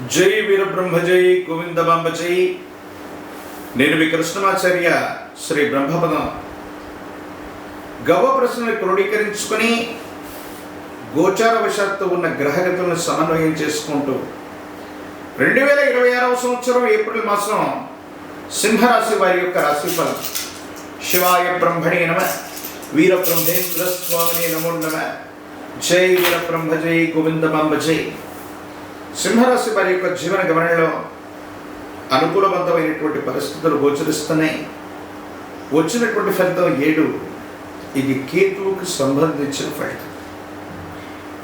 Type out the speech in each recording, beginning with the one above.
జై వీరబ్రహ్మ జై గోవిందమాంబ జై. నేను మీ కృష్ణమాచార్య శ్రీ బ్రహ్మపదం. గవ ప్రశ్నలు క్రోడీకరించుకొని గోచారవశాత్తు ఉన్న గ్రహగతులను సమన్వయం చేసుకుంటూ 2026వ సంవత్సరం ఏప్రిల్ మాసం సింహరాశి వారి యొక్క రాశిఫలం. శివాయ బ్రహ్మణే నమ, వీరబ్రహ్మేంద్ర స్వామినే నమో నమ. జై వీరబ్రహ్మ జై గోవిందమాంబ జై. సింహరాశి వారి యొక్క జీవన గమనంలో అనుకూలవంతమైనటువంటి పరిస్థితులు గోచరిస్తున్నాయి. వచ్చినటువంటి ఫలితం 7. ఇది కేతువుకు సంబంధించిన ఫలితం.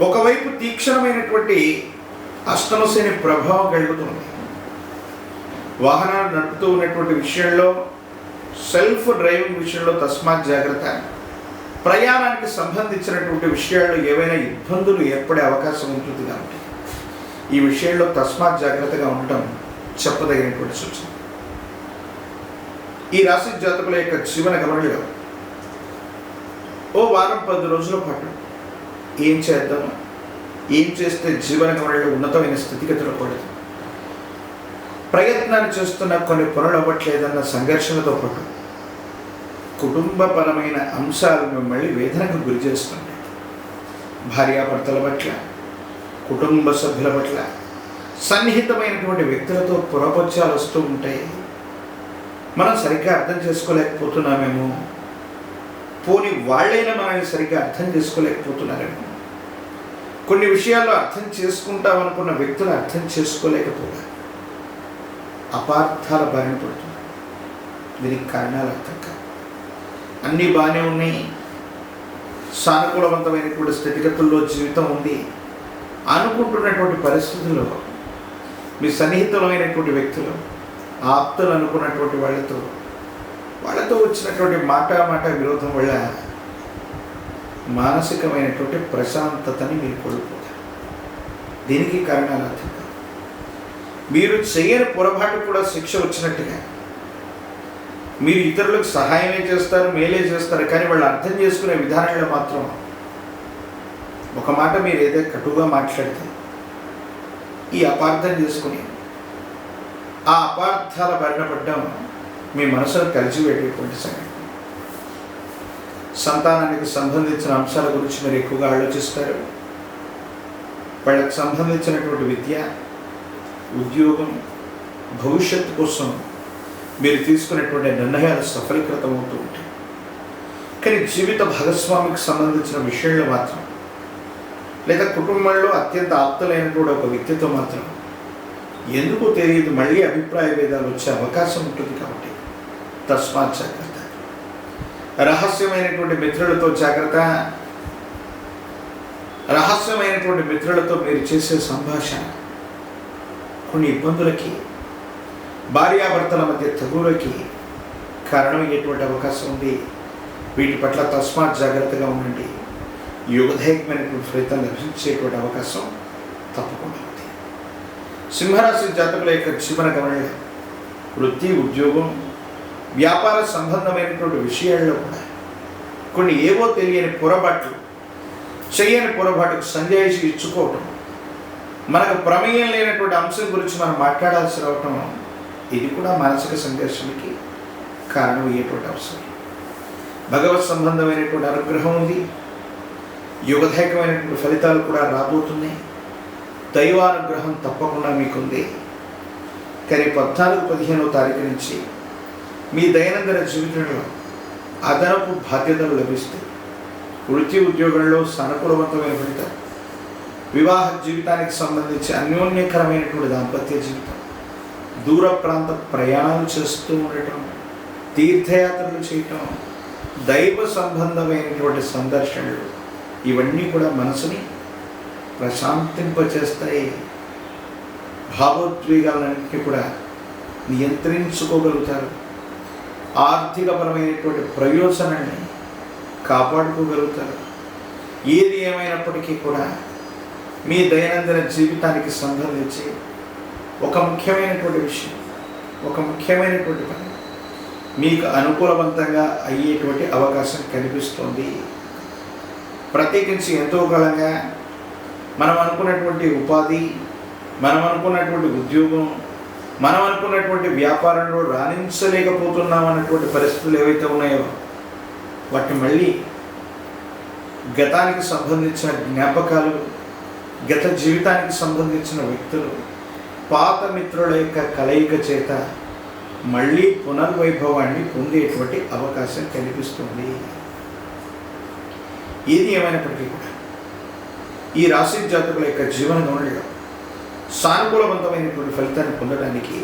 ఒకవైపు తీక్షణమైనటువంటి అష్టమశని ప్రభావం కలుగుతుంది. వాహనాలు నడుపుతూ ఉన్నటువంటి విషయంలో, సెల్ఫ్ డ్రైవింగ్ విషయంలో తస్మాత్ జాగ్రత్త. ప్రయాణానికి సంబంధించినటువంటి విషయాల్లో ఏవైనా ఇబ్బందులు ఏర్పడే అవకాశం ఉంటుంది కాబట్టి ఈ విషయంలో తస్మాత్ జాగ్రత్తగా ఉండటం చెప్పదగినటువంటి సూచన. ఈ రాశి జాతకుల యొక్క జీవన గమనంలో ఓ వారం 10 రోజుల పాటు ఏం చేద్దాము, ఏం చేస్తే జీవన గమనంలో ఉన్నతమైన స్థితిగతులు పడుతుంది, ప్రయత్నాలు చేస్తున్న కొన్ని పనులు అవ్వట్లేదన్న సంఘర్షణతో పాటు కుటుంబపరమైన అంశాలు మిమ్మల్ని వేదనకు గురి చేస్తుంటాయి. భార్యాభర్తల పట్ల, కుటుంబ సభ్యుల పట్ల, సన్నిహితమైనటువంటి వ్యక్తులతో పురపత్యాలు వస్తూ ఉంటాయి. మనం సరిగ్గా అర్థం చేసుకోలేకపోతున్నామేమో, పోని వాళ్ళైనా మనల్ని సరిగ్గా అర్థం చేసుకోలేకపోతున్నారేమో, కొన్ని విషయాల్లో అర్థం చేసుకుంటామనుకున్న వ్యక్తులు అర్థం చేసుకోలేకపోగా అపార్థాల బారిన పడుతుంది. దీనికి కారణాలు అర్థం కాదు. అన్నీ బాగానే ఉన్నాయి, సానుకూలవంతమైనటువంటి స్థితిగతుల్లో జీవితం ఉంది అనుకుంటున్నటువంటి పరిస్థితుల్లో మీ సన్నిహితులైనటువంటి వ్యక్తులు, ఆప్తులు అనుకున్నటువంటి వాళ్ళతో వచ్చినటువంటి మాట విరోధం వల్ల మానసికమైనటువంటి ప్రశాంతతని మీరు కోల్పోతారు. దీనికి కారణాలు అర్థం కాదు. మీరు చేయని పొరపాటు కూడా శిక్ష వచ్చినట్టుగా మీరు ఇతరులకు సహాయమే చేస్తారు, మేలే చేస్తారు, కానీ వాళ్ళు అర్థం చేసుకునే విధానంలో మాత్రం ఒక మాట మీరు ఏదైతే కటుగా మాట్లాడితే ఈ అపార్థం చేసుకుని ఆ అపార్థాల బారిన పడ్డం మీ మనసును కలిసిపెట్టేటువంటి సంగతి. సంతానానికి సంబంధించిన అంశాల గురించి మీరు ఎక్కువగా ఆలోచిస్తారు. వాళ్ళకి సంబంధించినటువంటి విద్య, ఉద్యోగం, భవిష్యత్తు కోసం మీరు తీసుకునేటువంటి నిర్ణయాలు సఫలీకృతం అవుతూ ఉంటాయి. కానీ జీవిత భాగస్వామికి సంబంధించిన విషయంలో మాత్రం, లేదా కుటుంబంలో అత్యంత ఆప్తులైనటువంటి ఒక వ్యక్తితో మాత్రం ఎందుకో తెలియదు మళ్ళీ అభిప్రాయ భేదాలు వచ్చే అవకాశం ఉంటుంది. కాబట్టి తస్మాత్ జాగ్రత్త. రహస్యమైనటువంటి మిత్రులతో జాగ్రత్త. రహస్యమైనటువంటి మిత్రులతో మీరు చేసే సంభాషణ కొన్ని ఇబ్బందులకి, భార్యాభర్తల మధ్య తగువులకి కారణమయ్యేటువంటి అవకాశం ఉంది. వీటి పట్ల తస్మాత్ జాగ్రత్తగా ఉండండి. యుగదాయకమైనటువంటి ఫలితం లభించేటువంటి అవకాశం తప్పకుండా ఉంది. సింహరాశి జాతకుల యొక్క జీవన గమనంలో వృత్తి, ఉద్యోగం, వ్యాపార సంబంధమైనటువంటి విషయాల్లో కూడా కొన్ని ఏవో తెలియని పొరపాట్లు, చేయని పొరపాటుకు సంజాయిషి ఇచ్చుకోవటం, మనకు ప్రమేయం లేనటువంటి అంశం గురించి మనం మాట్లాడాల్సి రావటం, ఇది కూడా మానసిక సంఘర్షణకి కారణమయ్యేటువంటి అవసరం. భగవత్ సంబంధమైనటువంటి అనుగ్రహం ఉంది. యుగదాయకమైనటువంటి ఫలితాలు కూడా రాబోతున్నాయి. దైవానుగ్రహం తప్పకుండా మీకుంది. కానీ 14-15వ తారీఖు నుంచి మీ దైనందిన జీవితంలో అదనపు బాధ్యతలు లభిస్తాయి. వృత్తి, ఉద్యోగంలో సానుకూలవంతమైన ఫలితాలు, వివాహ జీవితానికి సంబంధించి అన్యోన్యకరమైనటువంటి దాంపత్య జీవితం, దూర ప్రాంత ప్రయాణాలు చేస్తూ ఉండటం, తీర్థయాత్రలు చేయటం, దైవ సంబంధమైనటువంటి సందర్శనలు, ఇవన్నీ కూడా మనసుని ప్రశాంతింపచేస్తాయి. భావోద్వేగాలన్నింటినీ కూడా నియంత్రించుకోగలుగుతారు. ఆర్థికపరమైనటువంటి ప్రయోజనాన్ని కాపాడుకోగలుగుతారు. ఏది ఏమైనప్పటికీ కూడా మీ దైనందిన జీవితానికి సంబంధించి ఒక ముఖ్యమైనటువంటి విషయం, ఒక ముఖ్యమైనటువంటి పని మీకు అనుకూలవంతంగా అయ్యేటువంటి అవకాశం కనిపిస్తుంది. ప్రత్యేకించి ఎంతో కాలంగా మనం అనుకున్నటువంటి ఉపాధి, మనం అనుకున్నటువంటి ఉద్యోగం, మనం అనుకున్నటువంటి వ్యాపారంలో రాణించలేకపోతున్నాం అన్నటువంటి పరిస్థితులు ఏవైతే ఉన్నాయో వాటిని మళ్ళీ గతానికి సంబంధించిన జ్ఞాపకాలు, గత జీవితానికి సంబంధించిన వ్యక్తులు, పాత మిత్రుల యొక్క కలయిక చేత మళ్ళీ పునర్వైభవాన్ని పొందేటువంటి అవకాశం కనిపిస్తుంది. ఏది ఏమైనప్పటికీ కూడా ఈ రాశి జాతకుల యొక్క జీవన గమనంలో సానుకూలవంతమైనటువంటి ఫలితాన్ని పొందడానికి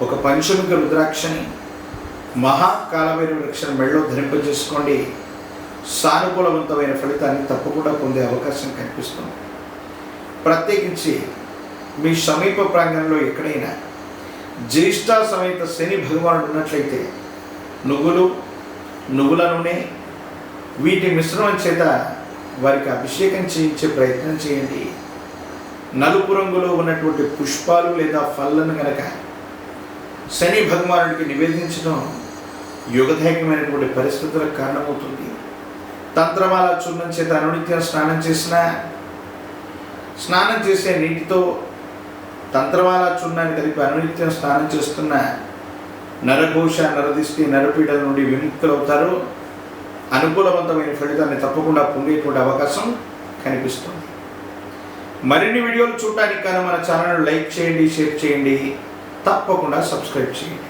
ఒక పంచముఖ రుద్రాక్షని మహాకాలభైరవ వృక్షం మెడలో ధరింపజేసుకోండి. సానుకూలవంతమైన ఫలితాన్ని తప్పకుండా పొందే అవకాశం కనిపిస్తుంది. ప్రత్యేకించి మీ సమీప ప్రాంగణంలో ఎక్కడైనా జ్యేష్ఠ సమేత శని భగవానుడు ఉన్నట్లయితే నువ్వుల నూనె వీటి మిశ్రమం చేత వారికి అభిషేకం చేయించే ప్రయత్నం చేయండి. నలుపు రంగులో ఉన్నటువంటి పుష్పాలు లేదా ఫల్లను కనుక శని భగవానుడికి నివేదించడం యోగదాయకమైనటువంటి పరిస్థితులకు కారణమవుతుంది. తంత్రమాల చూర్ణం చేత అనునిత్యం స్నానం చేసే నీటితో తంత్రమాల చూర్ణాన్ని కలిపి అనునిత్యం స్నానం చేస్తున్న నరఘోష, నరదిష్టి, నరపీడల నుండి విముక్తులవుతారు. అనుకూలవంతమైన ఫలితాన్ని తప్పకుండా పొందేటువంటి అవకాశం కనిపిస్తుంది. మరిన్ని వీడియోలు చూడటానికి కానీ మన ఛానల్ లైక్ చేయండి, షేర్ చేయండి, తప్పకుండా సబ్స్క్రైబ్ చేయండి.